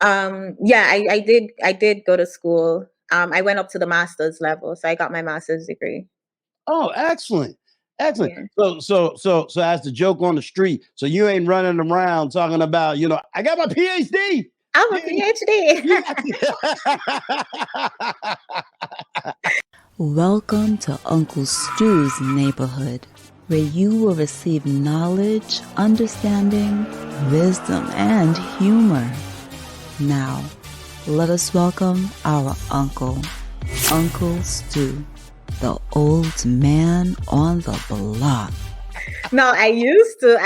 Yeah, I did go to school. I went up to the master's level, so I got my master's degree. Oh, excellent. Excellent. Yeah. So as the joke on the street, so you ain't running around talking about, I got my PhD. I'm a You, PhD. you, Welcome to Uncle Stu's neighborhood, where you will receive knowledge, understanding, wisdom, and humor. Now, let us welcome our uncle, Uncle Stu, the old man on the block. No, I used to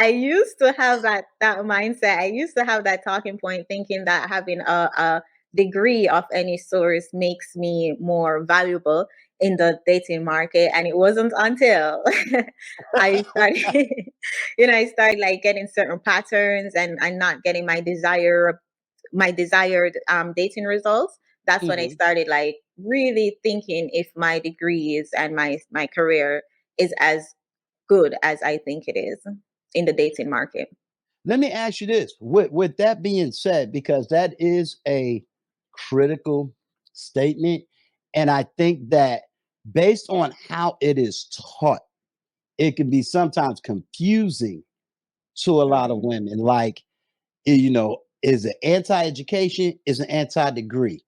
have that mindset. I used to have that talking point, thinking that having a degree of any source makes me more valuable in the dating market. And it wasn't until I started, I started like getting certain patterns and not getting my desired dating results. That's when I Mhm. started like really thinking if my degrees and my career is as good as I think it is in the dating market. Let me ask you this. With that being said, because that is a critical statement, and I think that based on how it is taught, it can be sometimes confusing to a lot of Mhm. women. Like, is it anti-education? Is it anti-degree?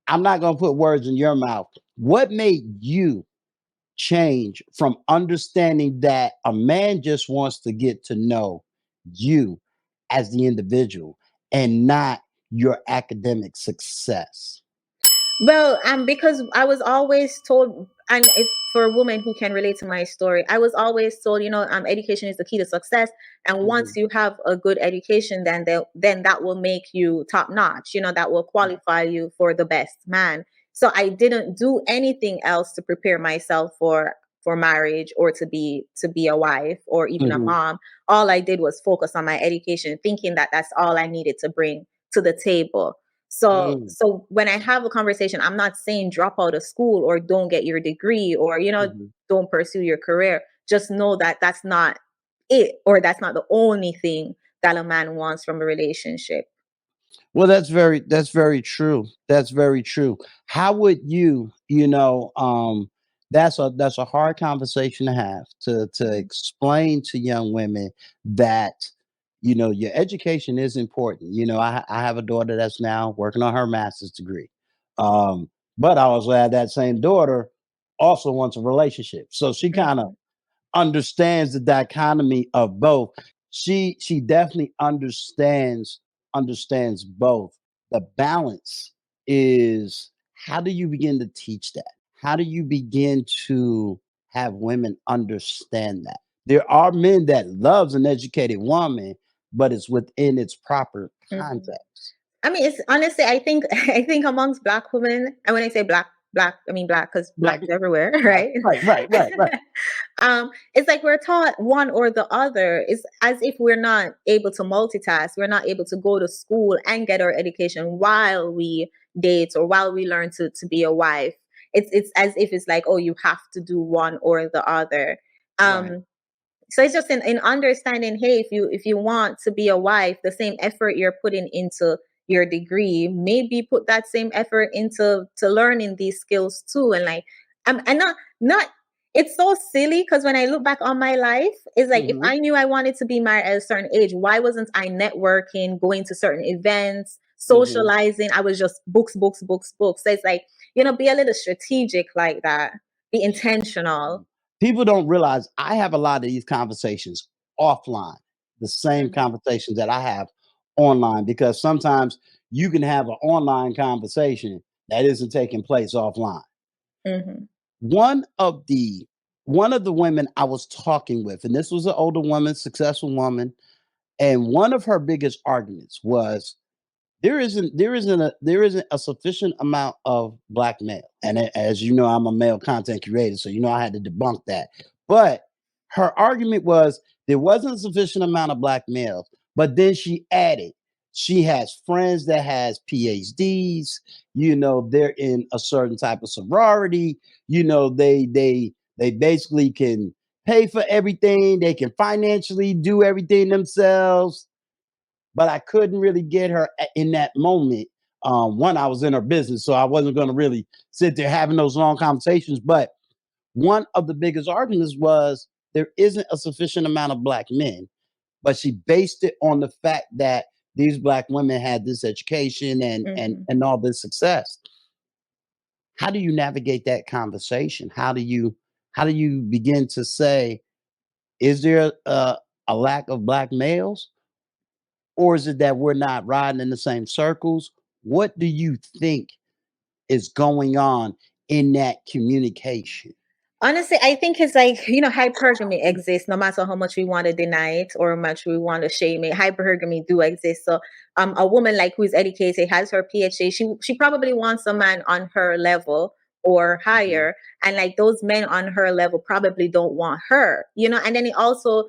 I'm not going to put words in your mouth. What made you change from understanding that a man just wants to get to know you as the individual and not your academic success? Well, because I was always told, and if for a woman who can relate to my story, I was always told, education is the key to success, and once Mhm. you have a good education, then that will make you top notch. That will qualify you for the best man. So I didn't do anything else to prepare myself for marriage or to be a wife or even a Mhm. mom. All I did was focus on my education, thinking that that's all I needed to bring to the table. So Mm. so when I have a conversation, I'm not saying drop out of school or don't get your degree or Mhm. don't pursue your career. Just know that that's not it, or that's not the only thing that a man wants from a relationship. Well, that's very true. That's very true. How would that's a hard conversation to have to Mhm. explain to young women that your education is important. I have a daughter that's now working on her master's degree. Um, but I also had that same daughter also wants a relationship. So she kind of Mhm. understands the dichotomy of both. She definitely understands both. The balance is, how do you begin to teach that? How do you begin to have women understand that? There are men that loves an educated woman, but it's within its proper Mhm. context. I mean, it's honestly, I think I think amongst black women, and when I say black, I mean black because Black, black is everywhere, right, right? right, right, right, right. It's like we're taught one or the other. It's as if we're not able to multitask. We're not able to go to school and get our education while we date or while we learn to be a wife. It's as if it's like, oh, you have to do one or the other. Right. Um, so it's just in understanding, hey, if you want to be a wife, the same effort you're putting into your degree, maybe put that same effort into to learning these skills too. And like and not it's so silly because when I look back on my life, it's like if Hmm. I knew I wanted to be married at a certain age, why wasn't I networking, going to certain events, Hmm. socializing? I was just books, books, books, books. So it's like, be a little strategic like that. Be intentional. People don't realize I have a lot of these conversations offline, the same Mhm. conversations that I have online, because sometimes you can have an online conversation that isn't taking place offline. Mhm. One of the one of the women I was talking with, and this was an older woman, successful woman, and one of her biggest arguments was there isn't a sufficient amount of black male. And as you know, I'm a male content creator, so I had to debunk that. But her argument was there wasn't a sufficient amount of black males. But then she added, she has friends that has PhDs. They're in a certain type of sorority. They basically can pay for everything. They can financially do everything themselves. but I couldn't really get her in that moment. One, I was in her business, so I wasn't going to really sit there having those long conversations. But one of the biggest arguments was there isn't a sufficient amount of black men, but she based it on the fact that these black women had this education and all this success. How do you navigate that conversation? How do you begin to say, is there a lack of black males, or is it that we're not riding in the same circles? What do you think is going on in that communication? Honestly, I think it's like, hypergamy exists no matter how much we want to deny it or how much we want to shame it. Hypergamy do exist. So a woman like who is educated, has her PhD, she probably wants a man on her level or Mhm. higher. And like those men on her level probably don't want her, and then it also